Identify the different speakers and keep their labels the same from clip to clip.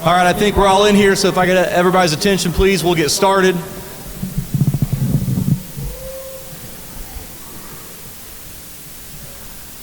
Speaker 1: All right, I think we're all in here, so if I get everybody's attention, please, we'll get started.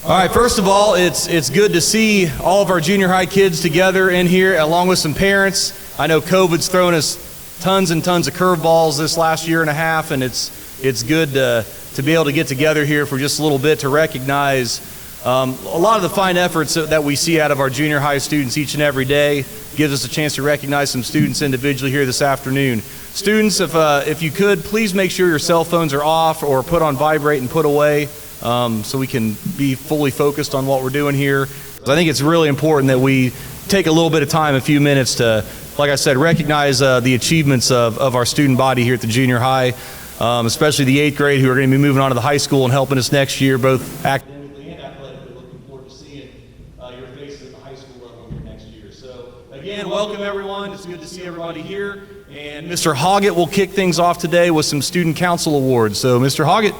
Speaker 1: All right, first of all, it's good to see all of our junior high kids together in here, along with some parents. I know COVID's thrown us tons and tons of curveballs this last year and a half, and it's good to be able to get together here for just a little bit to recognize a lot of the fine efforts that we see out of our junior high students each and every day. Gives us a chance to recognize some students individually here this afternoon. Students, if you could, please make sure your cell phones are off or put on vibrate and put away so we can be fully focused on what we're doing here. I think it's really important that we take a little bit of time, a few minutes to, like I said, recognize the achievements of our student body here at the junior high, especially the 8th grade who are going to be moving on to the high school and helping us next year, both academically and athletically. Looking forward to seeing your faces at the high school level here next year. So again, welcome everyone. It's good to see everybody here. And Mr. Hoggett will kick things off today with some student council awards. So Mr. Hoggett.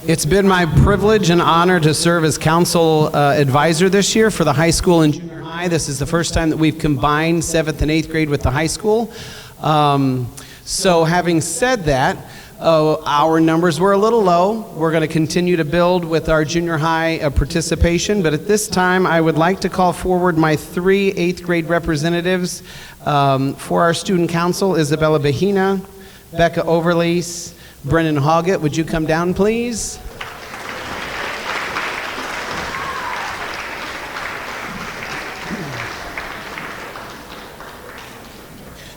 Speaker 2: It's been my privilege and honor to serve as council advisor this year for the high school and junior high. This is the first time that we've combined 7th and 8th grade with the high school. So having said that, our numbers were a little low. We're going to continue to build with our junior high participation, but at this time I would like to call forward my 3 8th grade representatives for our student council: Isabella Bahina, Becca Overlease, Brennan Hoggett. Would you come down, please?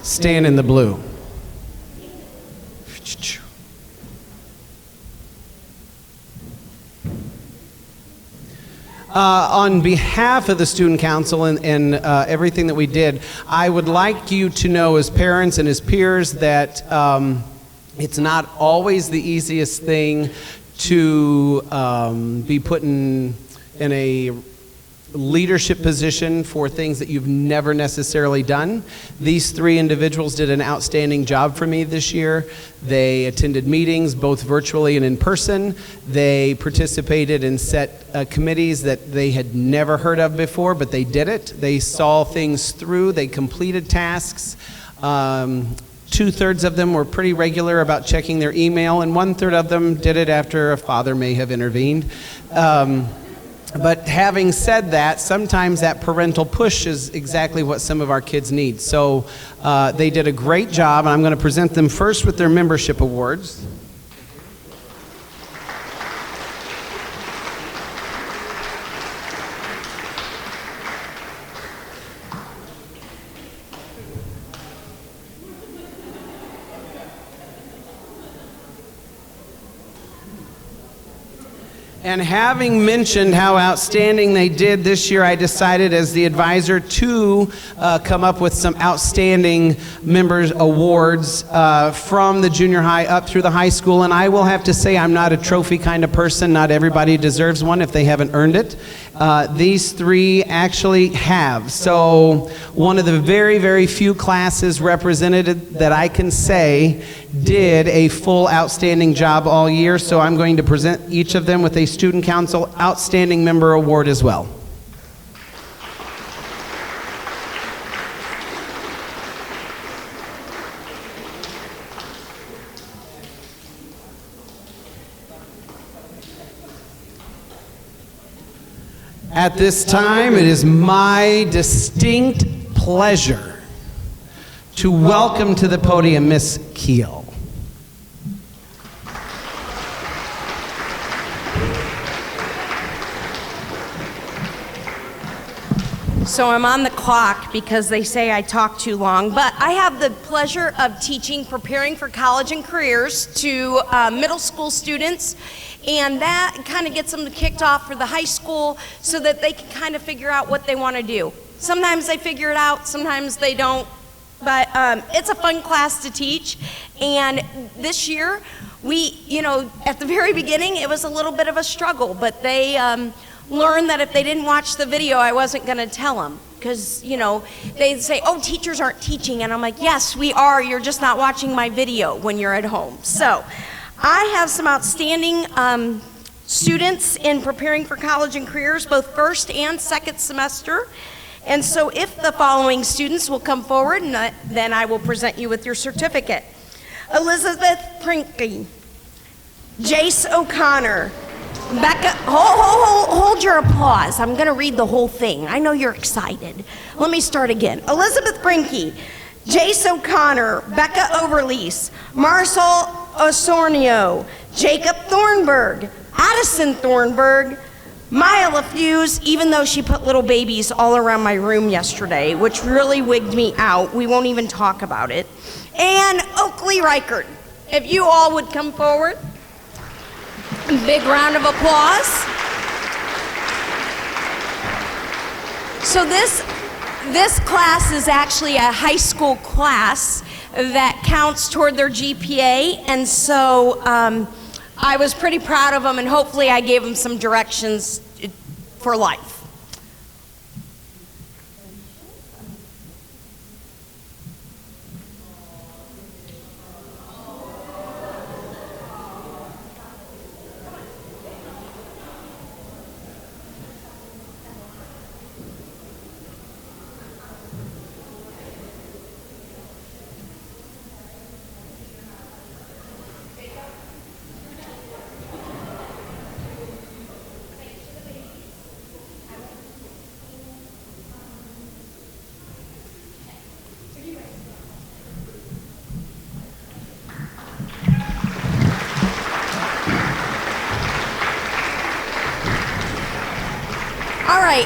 Speaker 2: Stand in the blue. On behalf of the student council and everything that we did, I would like you to know as parents and as peers that it's not always the easiest thing to be put in a leadership position for things that you've never necessarily done. These 3 individuals did an outstanding job for me this year. They attended meetings both virtually and in person. They participated in set committees that they had never heard of before, but they did it. They saw things through. They completed tasks. 2/3 of them were pretty regular about checking their email, and 1/3 of them did it after a father may have intervened. But having said that, sometimes that parental push is exactly what some of our kids need. So they did a great job, and I'm going to present them first with their membership awards. And having mentioned how outstanding they did this year, I decided as the advisor to come up with some outstanding members awards from the junior high up through the high school. And I will have to say I'm not a trophy kind of person. Not everybody deserves one if they haven't earned it. These 3 actually have. So one of the very, very few classes represented that I can say did a full outstanding job all year. So I'm going to present each of them with a Student Council Outstanding Member Award as well. At this time, it is my distinct pleasure to welcome to the podium Miss Gael.
Speaker 3: So I'm on the clock because they say I talk too long, but I have the pleasure of teaching Preparing for College and Careers to middle school students, and that kind of gets them kicked off for the high school so that they can kind of figure out what they want to do. Sometimes they figure it out, sometimes they don't, but it's a fun class to teach. And this year, at the very beginning, it was a little bit of a struggle, but they learned that if they didn't watch the video, I wasn't going to tell them. because, you know, they say, oh, teachers aren't teaching, and I'm like, yes, we are, you're just not watching my video when you're at home. So I have some outstanding students in preparing for college and careers, both first and second semester. And so if the following students will come forward, and then I will present you with your certificate. Elizabeth Prinky, Jace O'Connor, Becca, hold your applause. I'm going to read the whole thing. I know you're excited. Let me start again. Elizabeth Brinke, Jace O'Connor, Becca Overlease, Marisol Osornio, Jacob Thornburg, Addison Thornburg, Maya LaFuse, even though she put little babies all around my room yesterday, which really wigged me out. We won't even talk about it. And Oakley Reichert. If you all would come forward. Big round of applause. So this class is actually a high school class that counts toward their GPA, and so I was pretty proud of them, and hopefully I gave them some directions for life.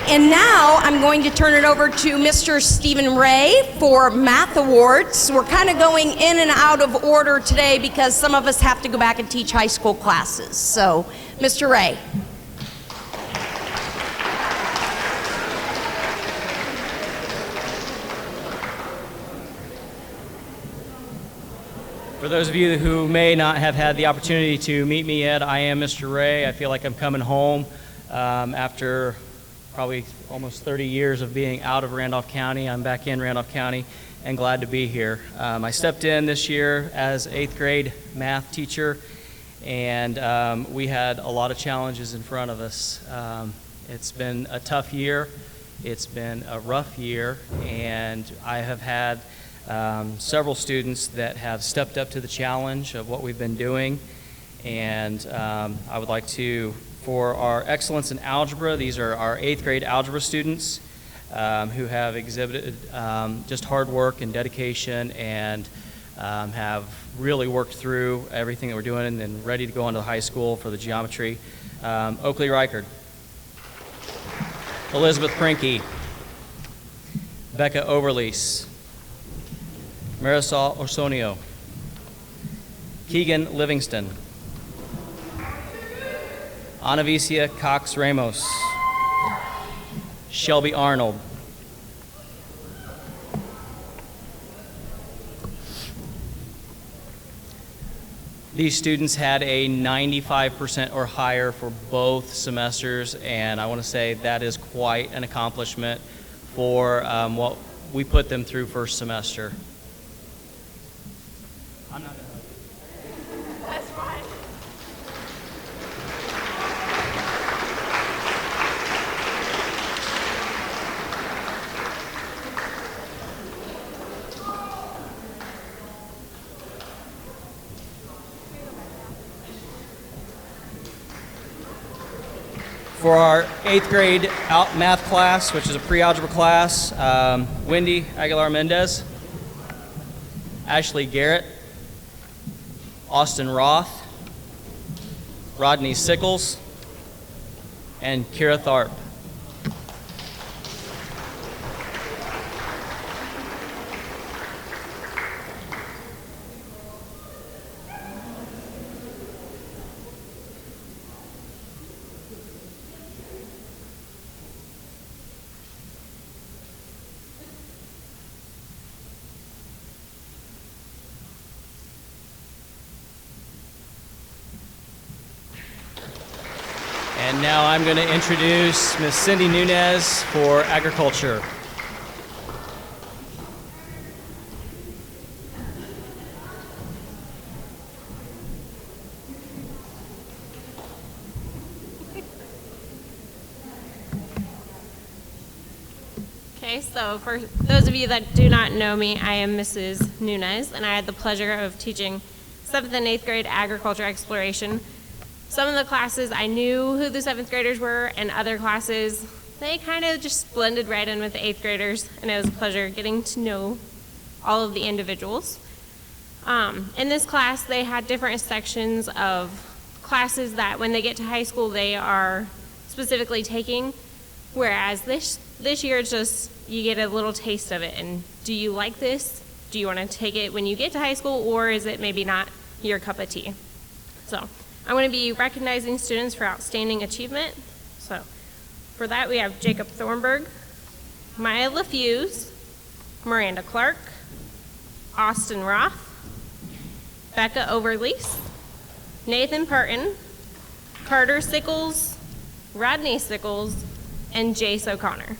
Speaker 3: And now I'm going to turn it over to Mr. Stephen Ray for Math Awards. We're kind of going in and out of order today because some of us have to go back and teach high school classes. So, Mr. Ray.
Speaker 4: For those of you who may not have had the opportunity to meet me yet, I am Mr. Ray. I feel like I'm coming home after probably almost 30 years of being out of Randolph County. I'm back in Randolph County and glad to be here. I stepped in this year as 8th grade math teacher, and we had a lot of challenges in front of us. It's been a tough year. It's been a rough year, and I have had several students that have stepped up to the challenge of what we've been doing, and I would like to, for our excellence in algebra, these are our 8th grade algebra students who have exhibited just hard work and dedication and have really worked through everything that we're doing and ready to go into high school for the geometry. Oakley Reichert, Elizabeth Prinke, Becca Overlease, Marisol Orsonio, Keegan Livingston, Anavicia Cox Ramos, Shelby Arnold, these students had a 95% or higher for both semesters, and I want to say that is quite an accomplishment for what we put them through first semester. I'm not gonna...
Speaker 3: That's fine.
Speaker 4: For our 8th grade math class, which is a pre-algebra class, Wendy Aguilar-Mendez, Ashley Garrett, Austin Roth, Rodney Sickles, and Kira Tharp. And now I'm going to introduce Ms. Cindy Nunez for agriculture.
Speaker 5: Okay, so for those of you that do not know me, I am Mrs. Nunez, and I had the pleasure of teaching 7th and 8th grade agriculture exploration. Some of the classes I knew who the 7th graders were, and other classes, they kind of just blended right in with the 8th graders, and it was a pleasure getting to know all of the individuals. In this class, they had different sections of classes that when they get to high school, they are specifically taking, whereas this year it's just you get a little taste of it. And do you like this? Do you want to take it when you get to high school, or is it maybe not your cup of tea? So I'm going to be recognizing students for outstanding achievement. So for that, we have Jacob Thornburg, Maya LaFuse, Miranda Clark, Austin Roth, Becca Overlease, Nathan Parton, Carter Sickles, Rodney Sickles, and Jace O'Connor.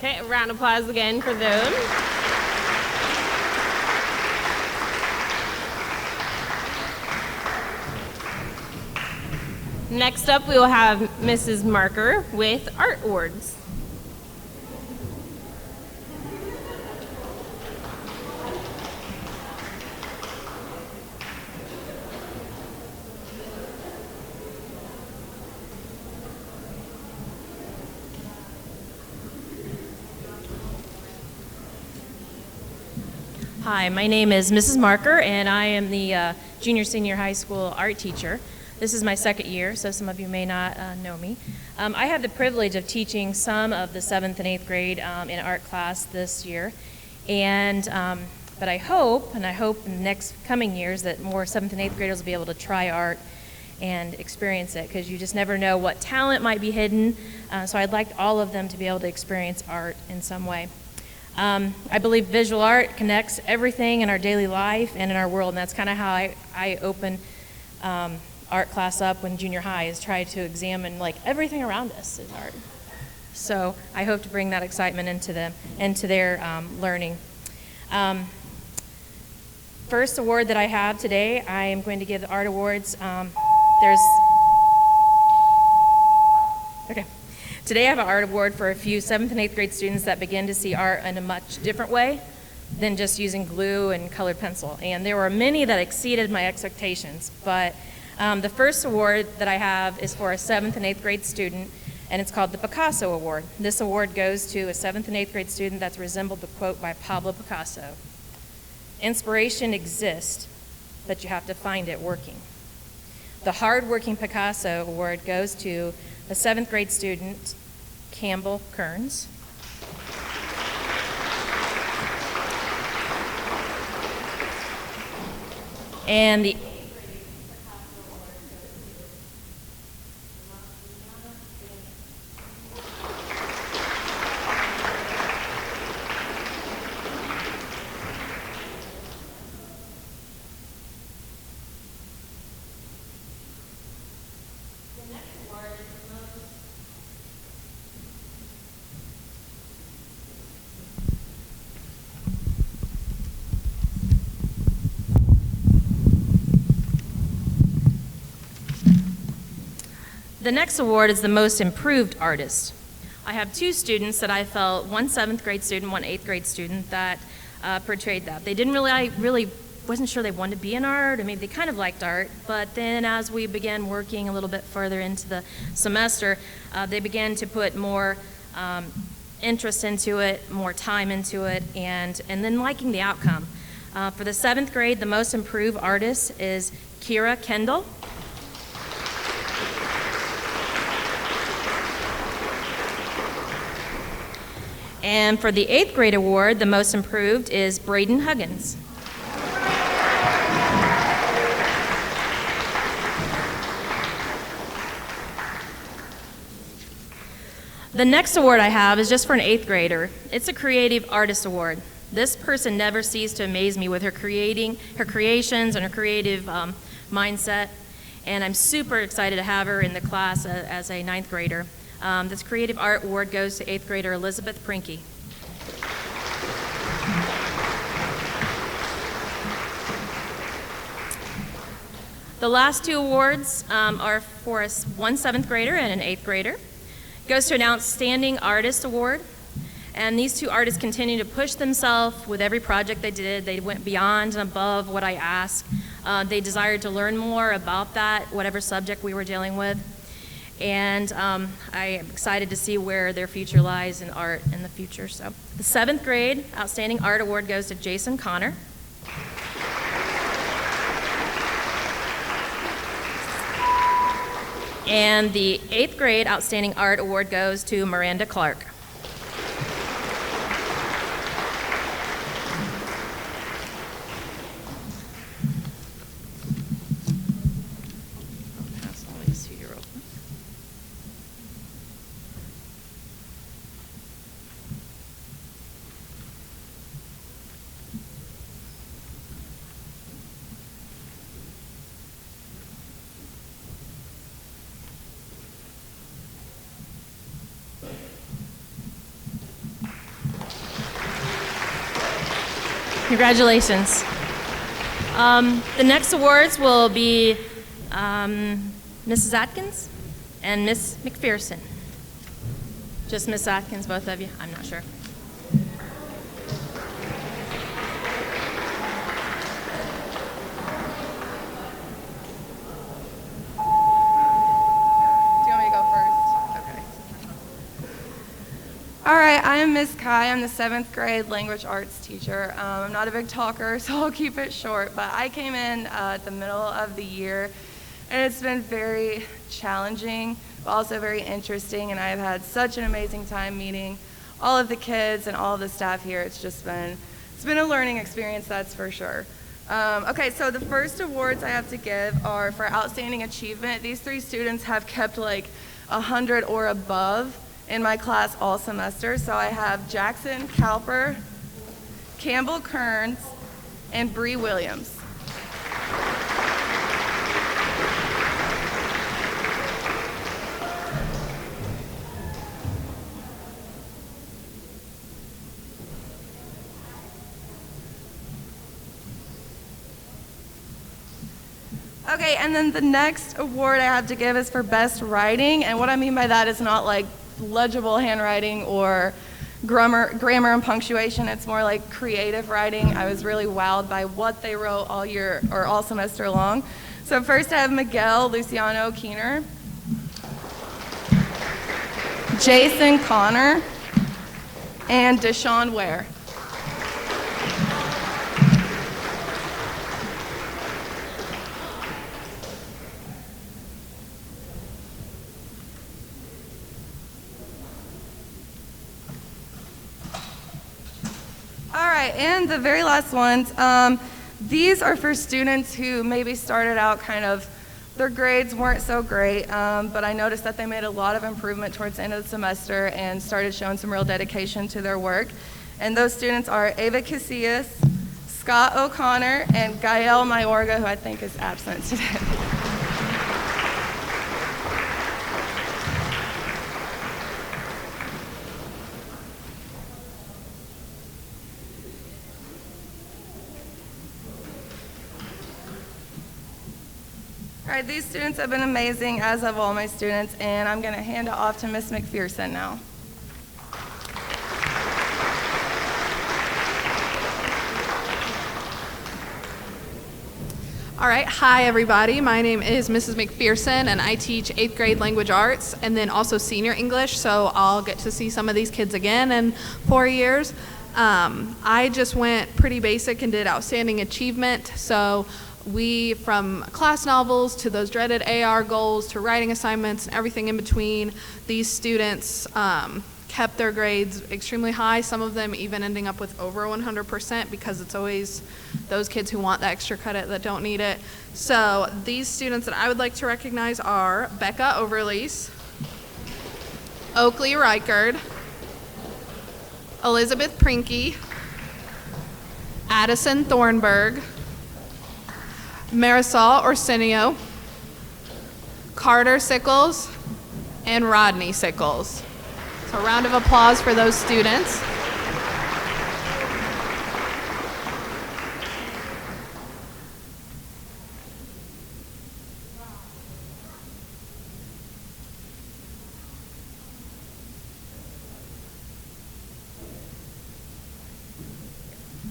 Speaker 5: Okay, a round of applause again for those. Next up, we will have Mrs. Marker with Art Awards.
Speaker 6: Hi, my name is Mrs. Marker, and I am the junior-senior high school art teacher. This is my second year, so some of you may not know me. I have the privilege of teaching some of the 7th and 8th grade in art class this year, and but I hope in the next coming years that more 7th and 8th graders will be able to try art and experience it, because you just never know what talent might be hidden, so I'd like all of them to be able to experience art in some way. I believe visual art connects everything in our daily life and in our world, and that's kind of how I open art class up when junior high, is try to examine like everything around us is art. So I hope to bring that excitement into their learning. First award that I have today, I am going to give the art awards. Today I have an art award for a few 7th and 8th grade students that begin to see art in a much different way than just using glue and colored pencil. And there were many that exceeded my expectations, but the first award that I have is for a 7th and 8th grade student, and it's called the Picasso Award. This award goes to a 7th and 8th grade student that's resembled the quote by Pablo Picasso: "Inspiration exists, but you have to find it working." The hard-working Picasso Award goes to a 7th grade student, Campbell Kearns. And the The next award is the most improved artist. I have two students that I felt, one 7th grade student, one 8th grade student, that portrayed that. They didn't really, I really wasn't sure they wanted to be in art. I mean, they kind of liked art, but then as we began working a little bit further into the semester, they began to put more interest into it, more time into it, and then liking the outcome. For the 7th grade, the most improved artist is Kira Kendall. And for the 8th grade award, the most improved is Braden Huggins. The next award I have is just for an 8th grader. It's a Creative Artist Award. This person never ceased to amaze me with her creations and her creative mindset, and I'm super excited to have her in the class as a 9th grader. This Creative Art Award goes to 8th grader Elizabeth Prinky. The last 2 awards are for one 7th grader and an 8th grader. Goes to an Outstanding Artist Award. And these 2 artists continue to push themselves with every project they did. They went beyond and above what I asked. They desired to learn more about that, whatever subject we were dealing with. And I am excited to see where their future lies in art in the future. So the 7th grade Outstanding Art Award goes to Jason Connor. And the 8th grade Outstanding Art Award goes to Miranda Clark. Pass all these to you real quick. Congratulations. The next awards will be Mrs. Atkins and Miss McPherson. Just Miss Atkins, both of you? I'm not sure.
Speaker 7: All right, I am Miss Kai. I'm the 7th grade language arts teacher. I'm not a big talker, so I'll keep it short, but I came in at the middle of the year, and it's been very challenging, but also very interesting, and I've had such an amazing time meeting all of the kids and all of the staff here. It's been a learning experience, that's for sure. Okay, so the first awards I have to give are for outstanding achievement. These 3 students have kept like 100 or above in my class all semester. So I have Jackson Cowper, Campbell Kearns, and Bree Williams. Okay, and then the next award I have to give is for best writing, and what I mean by that is not like legible handwriting or grammar and punctuation. It's more like creative writing. I was really wowed by what they wrote all year or all semester long. So first I have Miguel Luciano Keener, Jason Connor, and Deshaun Ware. And the very last ones, these are for students who maybe started out kind of, their grades weren't so great, but I noticed that they made a lot of improvement towards the end of the semester and started showing some real dedication to their work. And those students are Ava Casillas, Scott O'Connor, and Gael Mayorga, who I think is absent today. All right, these students have been amazing, as have all my students, and I'm going to hand it off to Miss McPherson now.
Speaker 8: All right, hi everybody. My name is Mrs. McPherson, and I teach 8th grade language arts and then also senior English, so I'll get to see some of these kids again in 4 years. I just went pretty basic and did outstanding achievement, so we, from class novels to those dreaded AR goals to writing assignments and everything in between, these students kept their grades extremely high, some of them even ending up with over 100% because it's always those kids who want the extra credit that don't need it. So these students that I would like to recognize are Becca Overlease, Oakley Reichard, Elizabeth Prinky, Addison Thornburg, Marisol Orsenio, Carter Sickles, and Rodney Sickles. So a round of applause for those students.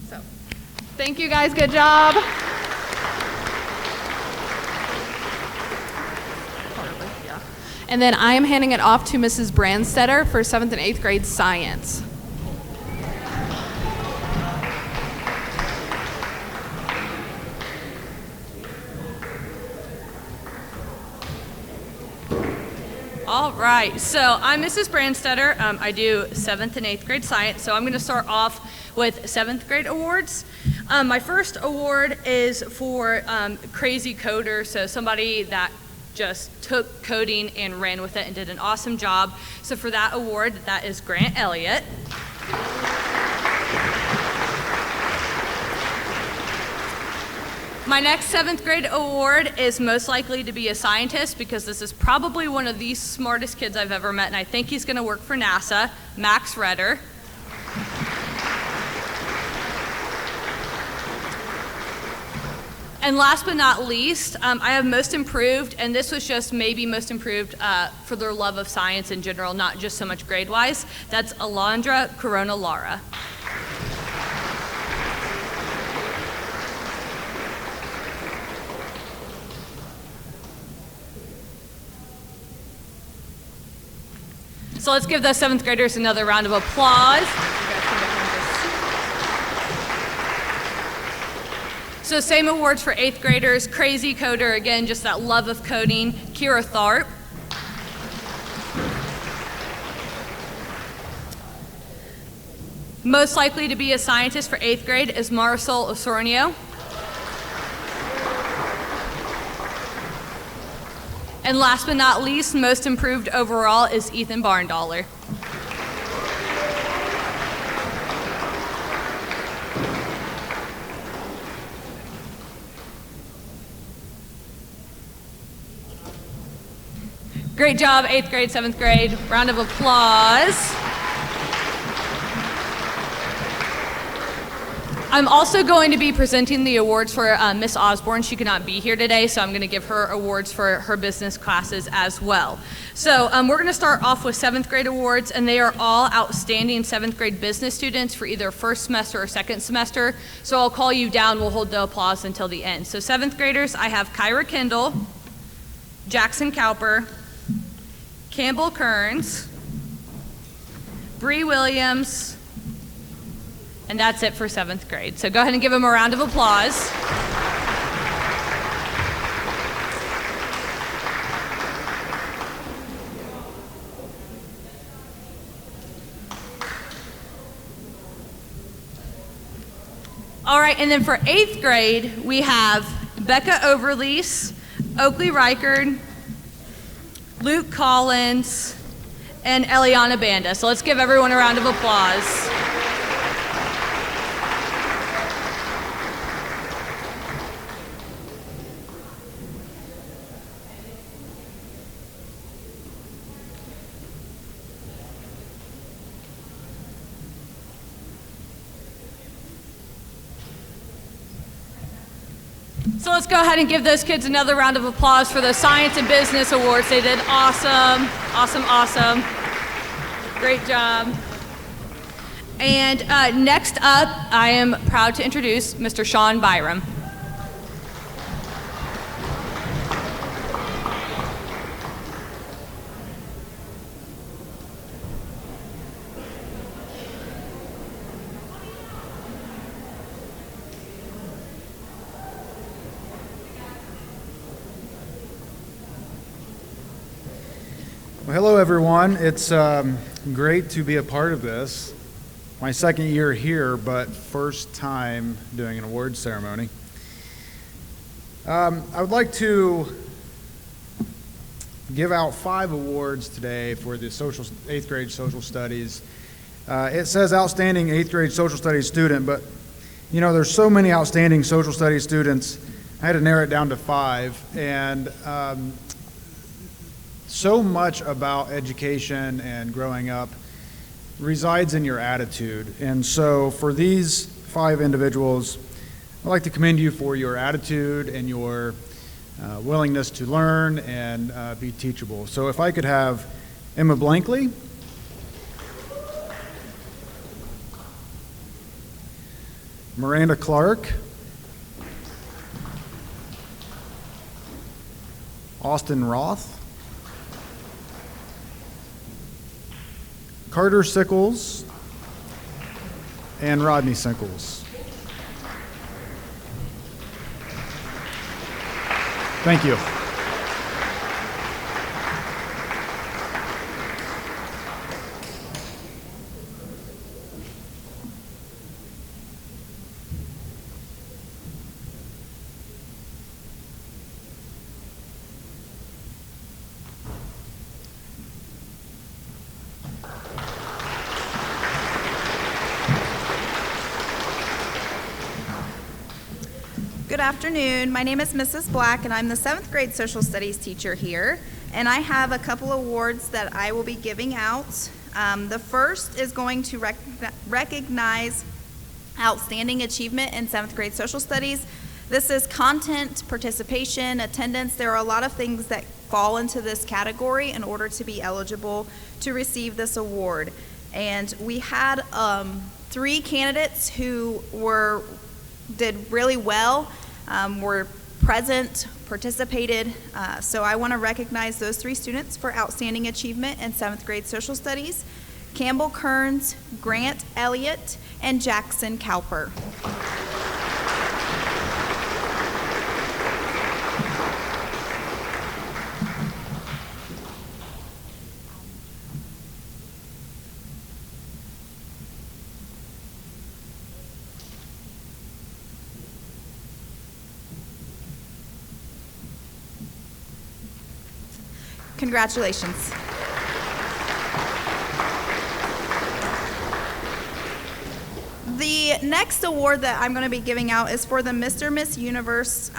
Speaker 8: So, thank you guys, good job. And then I am handing it off to Mrs. Brandstetter for 7th and 8th grade science.
Speaker 9: All right, so I'm Mrs. Brandstetter. I do 7th and 8th grade science, so I'm going to start off with 7th grade awards. My first award is for crazy coder, so somebody that just took coding and ran with it and did an awesome job. So for that award, that is Grant Elliott. My next 7th grade award is most likely to be a scientist because this is probably one of the smartest kids I've ever met, and I think he's going to work for NASA, Max Redder. And last but not least, I have most improved, and this was just maybe most improved for their love of science in general, not just so much grade-wise. That's Alondra Corona Lara. So let's give those 7th graders another round of applause. So same awards for 8th graders. Crazy coder, again, just that love of coding, Kira Tharp. Most likely to be a scientist for 8th grade is Marisol Osornio. And last but not least, most improved overall is Ethan Barndaller. Great job, 8th grade, 7th grade. Round of applause. I'm also going to be presenting the awards for Miss Osborne. She could not be here today, so I'm going to give her awards for her business classes as well. So we're going to start off with 7th grade awards, and they are all outstanding 7th grade business students for either first semester or second semester. So I'll call you down. We'll hold the applause until the end. So 7th graders, I have Kyra Kendall, Jackson Cowper, Campbell Kearns, Bree Williams, and that's it for 7th grade. So go ahead and give them a round of applause. All right, and then for 8th grade, we have Becca Overlease, Oakley Reichard, Luke Collins, and Eliana Banda. So let's give everyone a round of applause. So let's go ahead and give those kids another round of applause for the Science and Business Awards. They did awesome, awesome, awesome. Great job. And next up, I am proud to introduce Mr. Sean Byram.
Speaker 10: Well, hello, everyone. It's great to be a part of this. My second year here, but first time doing an awards ceremony. I would like to give out 5 awards today for the 8th grade social studies. It says outstanding 8th grade social studies student, but you know, there's so many outstanding social studies students. I had to narrow it down to 5, and so much about education and growing up resides in your attitude. And so for these 5 individuals, I'd like to commend you for your attitude and your willingness to learn and be teachable. So if I could have Emma Blankley, Miranda Clark, Austin Roth, Carter Sickles, and Rodney Sickles. Thank you.
Speaker 11: Good afternoon. My name is Mrs. Black, and I'm the 7th grade social studies teacher here. And I have a couple awards that I will be giving out. The first is going to recognize outstanding achievement in 7th grade social studies. This is content, participation, attendance. There are a lot of things that fall into this category in order to be eligible to receive this award. And we had 3 candidates who did really well, were present, participated. So I want to recognize those 3 students for outstanding achievement in 7th grade social studies: Campbell Kearns, Grant Elliott, and Jackson Cowper. Congratulations. The next award that I'm going to be giving out is for the Mr. Miss Universe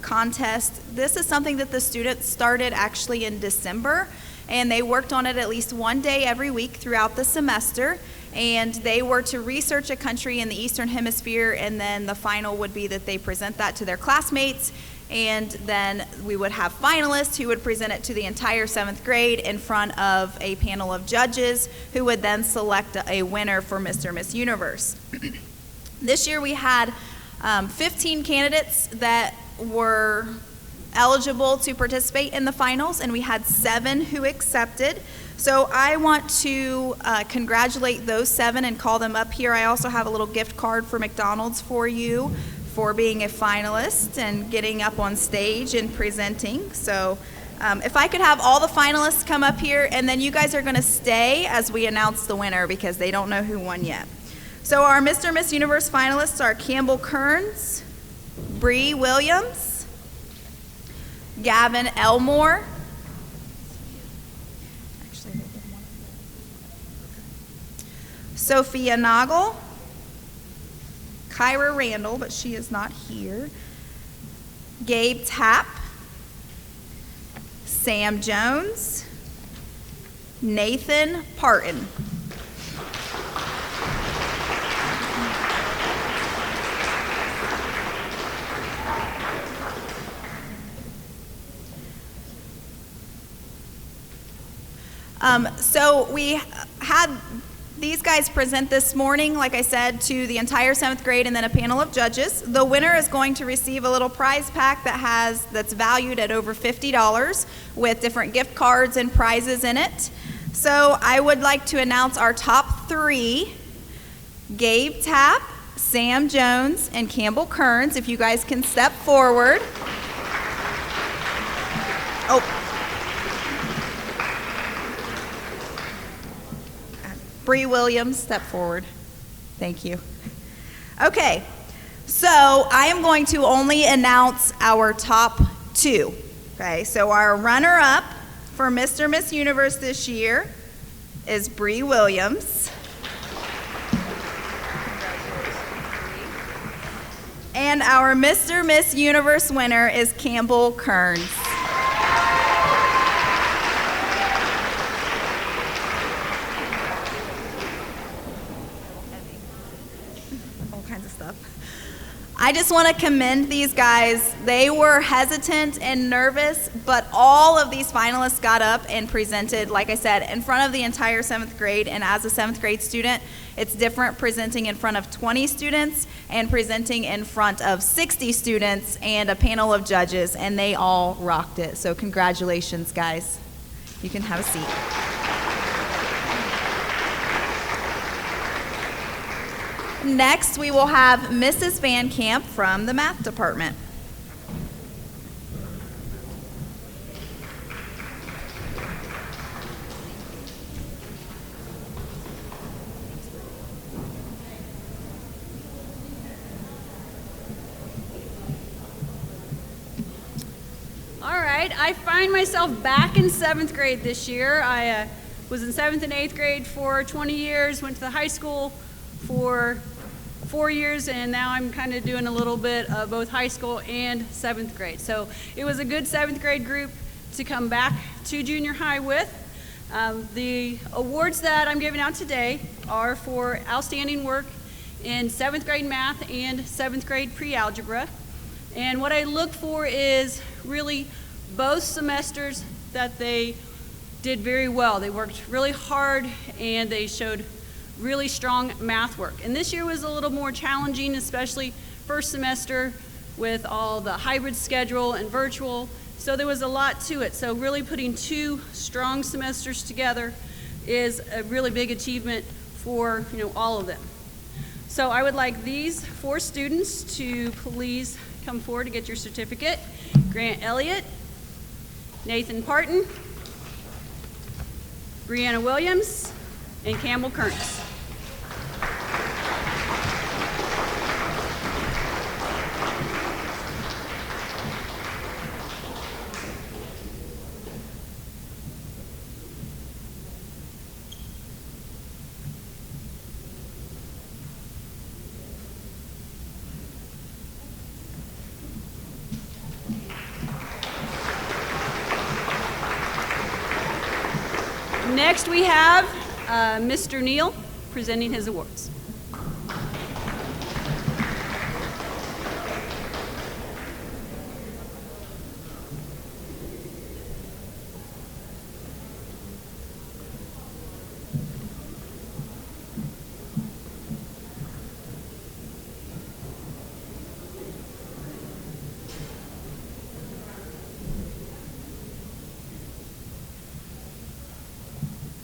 Speaker 11: contest. This is something that the students started actually in December, and they worked on it at least one day every week throughout the semester, and they were to research a country in the Eastern Hemisphere, and then the final would be that they present that to their classmates. And then we would have finalists who would present it to the entire 7th grade in front of a panel of judges who would then select a winner for Mr. Miss Universe. This year we had 15 candidates that were eligible to participate in the finals, and we had 7 who accepted. So I want to congratulate those 7 and call them up here. I also have a little gift card for McDonald's for you for being a finalist and getting up on stage and presenting. So if I could have all the finalists come up here, and then you guys are going to stay as we announce the winner because they don't know who won yet. So our Mr. Miss Universe finalists are Campbell Kearns, Bree Williams, Gavin Elmore, Sophia Nagel, Kyra Randall, but she is not here, Gabe Tapp, Sam Jones, Nathan Parton. So we had these guys present this morning, like I said, to the entire 7th grade and then a panel of judges. The winner is going to receive a little prize pack that's valued at over $50 with different gift cards and prizes in it. So I would like to announce our top 3, Gabe Tapp, Sam Jones, and Campbell Kearns. If you guys can step forward. Bree Williams, step forward. Thank you. Okay, so I am going to only announce our top 2. Okay, so our runner-up for Mr. Miss Universe this year is Bree Williams. And our Mr. Miss Universe winner is Campbell Kearns. All kinds of stuff. I just want to commend these guys. They were hesitant and nervous, but all of these finalists got up and presented, like I said, in front of the entire 7th grade. And as a 7th grade student, it's different presenting in front of 20 students and presenting in front of 60 students and a panel of judges, and they all rocked it. So congratulations, guys. You can have a seat. Next, we will have Mrs. Van Camp from the math department.
Speaker 12: All right, I find myself back in 7th grade this year. I was in 7th and 8th grade for 20 years, went to the high school for 4 years, and now I'm kind of doing a little bit of both high school and 7th grade. So it was a good 7th grade group to come back to junior high with. The awards that I'm giving out today are for outstanding work in 7th grade math and 7th grade pre-algebra. And what I look for is really both semesters that they did very well. They worked really hard and they showed really strong math work. And this year was a little more challenging, especially first semester with all the hybrid schedule and virtual. So there was a lot to it. So really putting 2 strong semesters together is a really big achievement for all of them. So I would like these 4 students to please come forward to get your certificate. Grant Elliott, Nathan Parton, Brianna Williams, and Campbell Kearns. Next we have Mr. Neal presenting his awards.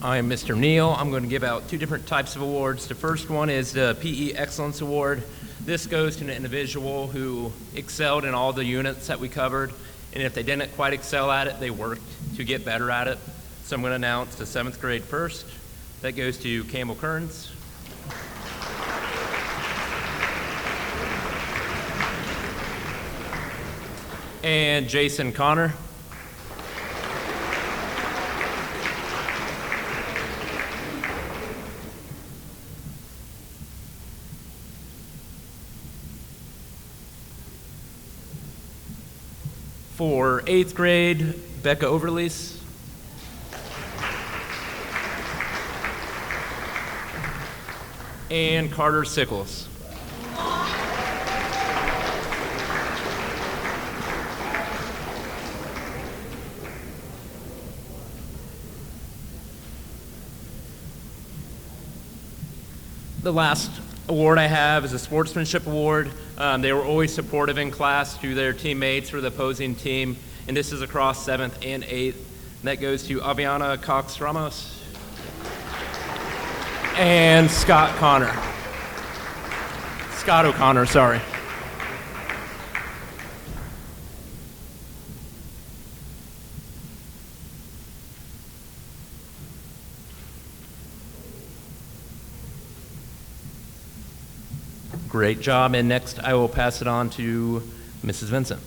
Speaker 13: I am Mr. Neal. I'm going to give out 2 different types of awards. The first one is the PE Excellence Award. This goes to an individual who excelled in all the units that we covered, and if they didn't quite excel at it, they worked to get better at it. So I'm going to announce the 7th grade first. That goes to Campbell Kearns. And Jason Connor. For 8th grade, Becca Overlease. And Carter Sickles. The last award I have is a Sportsmanship Award. They were always supportive in class to their teammates for the opposing team, and this is across 7th and 8th. And that goes to Aviana Cox Ramos and Scott O'Connor, sorry. Great job. And next, I will pass it on to Mrs. Vincent.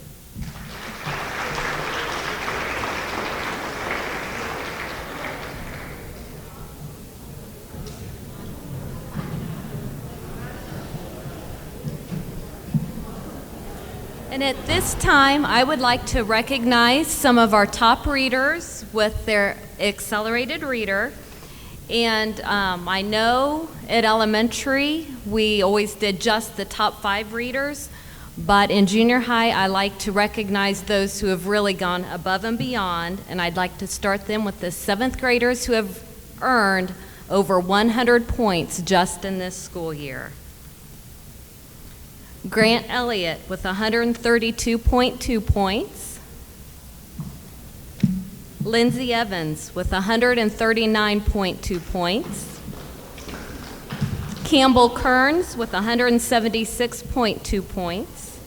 Speaker 14: And at this time, I would like to recognize some of our top readers with their accelerated reader. And I know at elementary, we always did just the top 5 readers, but in junior high, I like to recognize those who have really gone above and beyond, and I'd like to start them with the 7th graders who have earned over 100 points just in this school year. Grant Elliott with 132.2 points. Lindsay Evans with 139.2 points. Campbell Kearns with 176.2 points.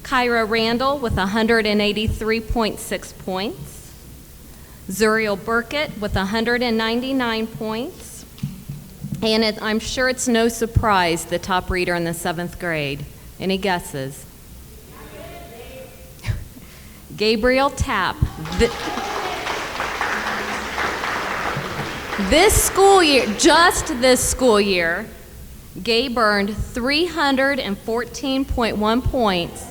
Speaker 14: Kyra Randall with 183.6 points. Zuriel Burkett with 199 points. And I'm sure it's no surprise, the top reader in the 7th grade. Any guesses? Gabriel Tapp. This school year, just this school year, Gabe earned 314.1 points,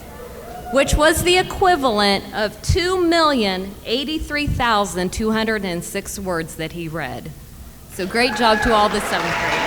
Speaker 14: which was the equivalent of 2,083,206 words that he read. So great job to all the 7th graders.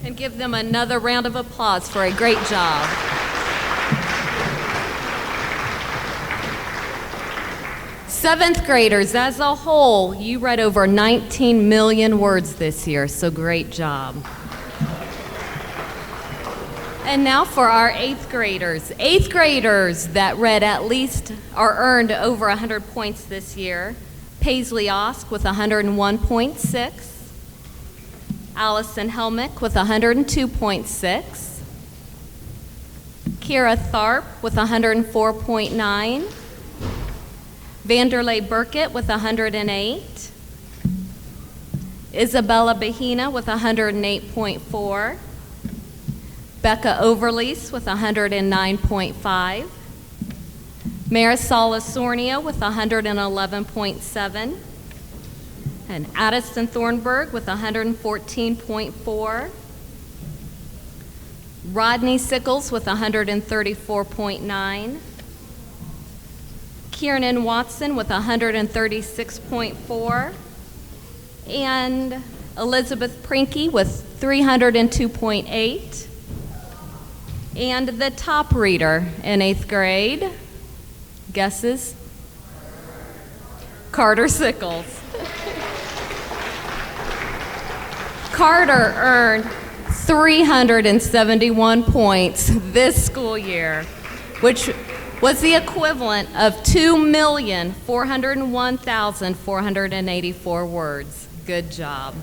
Speaker 14: And give them another round of applause for a great job. Seventh graders, as a whole, you read over 19 million words this year, so great job. And now for our 8th graders. 8th graders that read at least or earned over 100 points this year. Paisley Osk with 101.6. Allison Helmick with 102.6. Kira Tharp with 104.9. Vanderlei Burkett with 108. Isabella Bahina with 108.4. Becca Overlease with 109.5. Marisol Osornio with 111.7. And Addison Thornburg with 114.4. Rodney Sickles with 134.9. Kiernan Watson with 136.4. And Elizabeth Prinky with 302.8. And the top reader in 8th grade, guesses? Carter Sickles. Carter earned 371 points this school year, which was the equivalent of 2,401,484 words. Good job.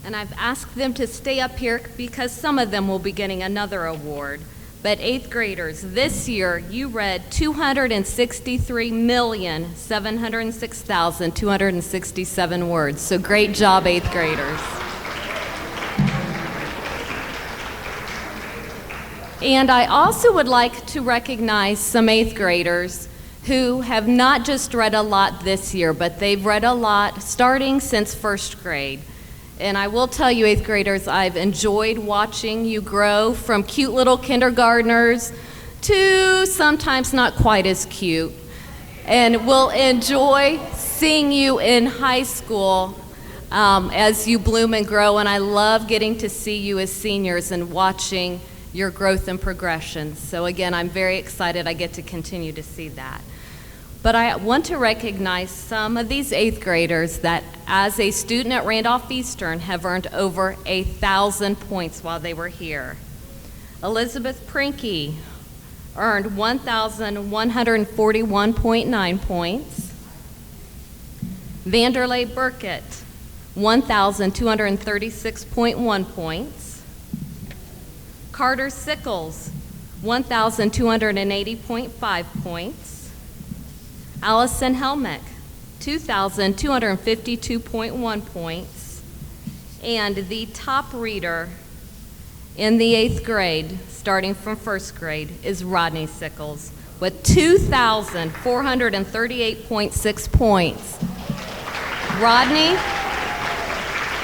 Speaker 14: And I've asked them to stay up here because some of them will be getting another award. But eighth graders, this year you read 263,706,267 words. So great job, eighth graders. And I also would like to recognize some eighth graders who have not just read a lot this year, but they've read a lot starting since first grade. And I will tell you, eighth graders, I've enjoyed watching you grow from cute little kindergartners to sometimes not quite as cute. And we'll enjoy seeing you in high school as you bloom and grow. And I love getting to see you as seniors and watching your growth and progression. So again, I'm very excited I get to continue to see that. But I want to recognize some of these eighth graders that, as a student at Randolph Eastern, have earned over 1,000 points while they were here. Elizabeth Prinky earned 1,141.9 points. Vanderlei Burkett, 1,236.1 points. Carter Sickles, 1,280.5 points. Allison Helmick, 2,252.1 points. And the top reader in the eighth grade, starting from first grade, is Rodney Sickles with 2,438.6 points. Rodney,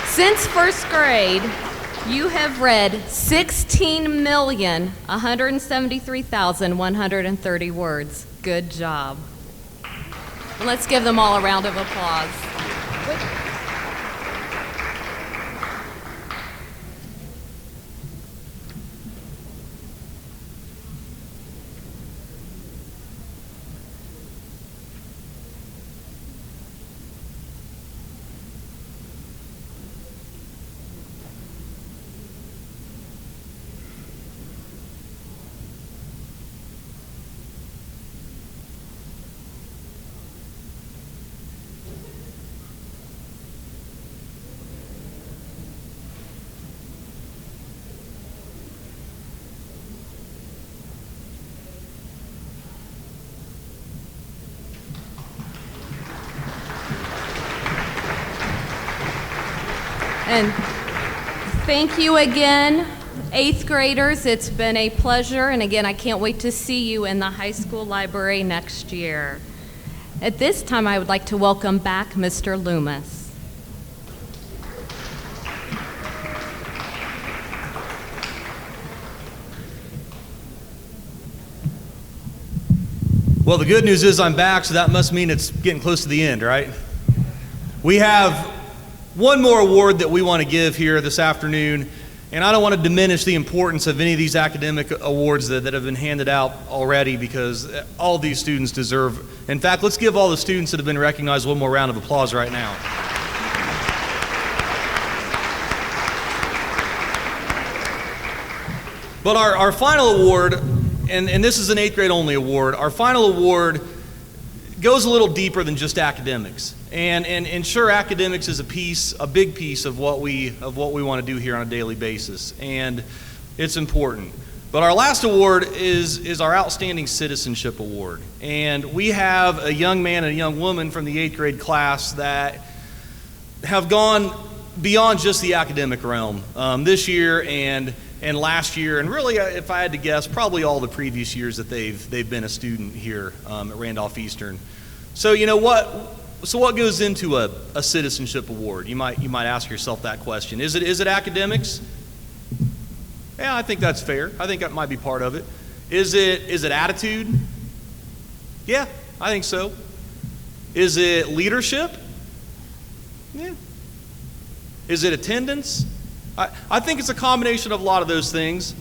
Speaker 14: since first grade, you have read 16,173,130 words. Good job. Let's give them all a round of applause. And thank you again, eighth graders. It's been a pleasure. And again, I can't wait to see you in the high school library next year. At this time, I would like to welcome back Mr. Loomis.
Speaker 1: Well, the good news is I'm back, so that must mean it's getting close to the end, right? We have one more award that we want to give here this afternoon, and I don't want to diminish the importance of any of these academic awards that have been handed out already, because all these students deserve. In fact, let's give all the students that have been recognized one more round of applause right now. But our final award, and this is an eighth grade only award, our final award goes a little deeper than just academics. And sure, academics is a big piece of what we want to do here on a daily basis, and it's important. But our last award is our Outstanding Citizenship Award. And we have a young man and a young woman from the eighth grade class that have gone beyond just the academic realm this year and last year, and really, if I had to guess, probably all the previous years that they've been a student here at Randolph Eastern. So you know what? So what goes into a citizenship award? You might ask yourself that question. Is it academics? Yeah, I think that's fair. I think that might be part of it. Is it attitude? Yeah, I think so. Is it leadership? Yeah. Is it attendance? I think it's a combination of a lot of those things.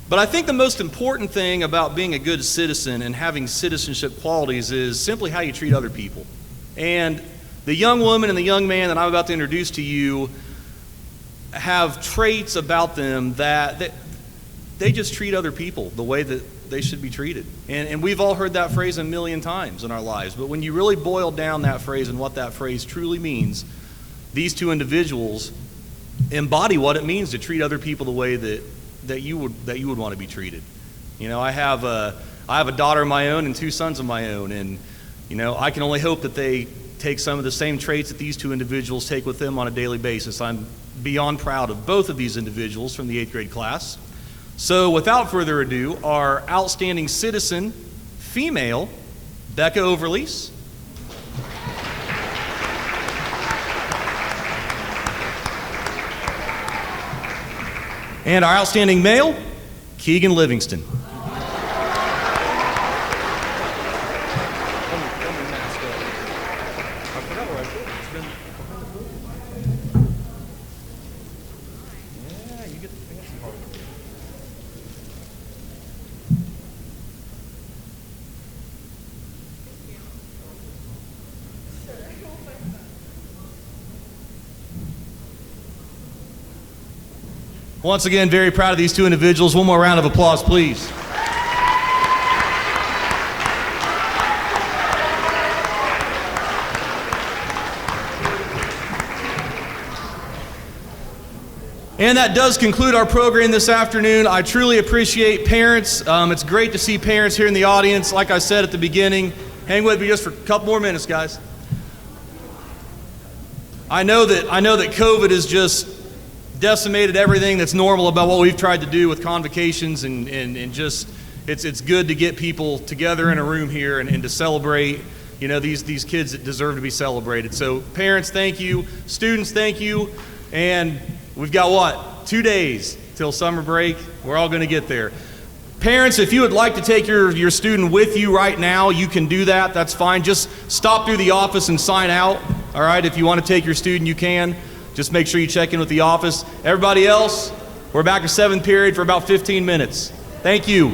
Speaker 1: But I think the most important thing about being a good citizen and having citizenship qualities is simply how you treat other people. And the young woman and the young man that I'm about to introduce to you have traits about them that they just treat other people the way that they should be treated. And we've all heard that phrase a million times in our lives. But when you really boil down that phrase and what that phrase truly means, these two individuals embody what it means to treat other people the way that you would want to be treated. You know, I have a daughter of my own and 2 sons of my own, and you know, I can only hope that they take some of the same traits that these 2 individuals take with them on a daily basis. I'm beyond proud of both of these individuals from the 8th grade class. So without further ado, our outstanding citizen, female, Becca Overlease. And our outstanding male, Keegan Livingston. Once again, very proud of these 2 individuals. One more round of applause, please. And that does conclude our program this afternoon. I truly appreciate parents. It's great to see parents here in the audience. Like I said at the beginning, hang with me just for a couple more minutes, guys. I know that COVID has just decimated everything that's normal about what we've tried to do with convocations, and just it's good to get people together in a room here and to celebrate, you know, these kids that deserve to be celebrated. So parents, thank you. Students, thank you. And we've got what? 2 days till summer break. We're all going to get there. Parents, if you would like to take your student with you right now, you can do that. That's fine. Just stop through the office and sign out. All right, if you want to take your student, you can. Just make sure you check in with the office. Everybody else, we're back to 7th period for about 15 minutes. Thank you.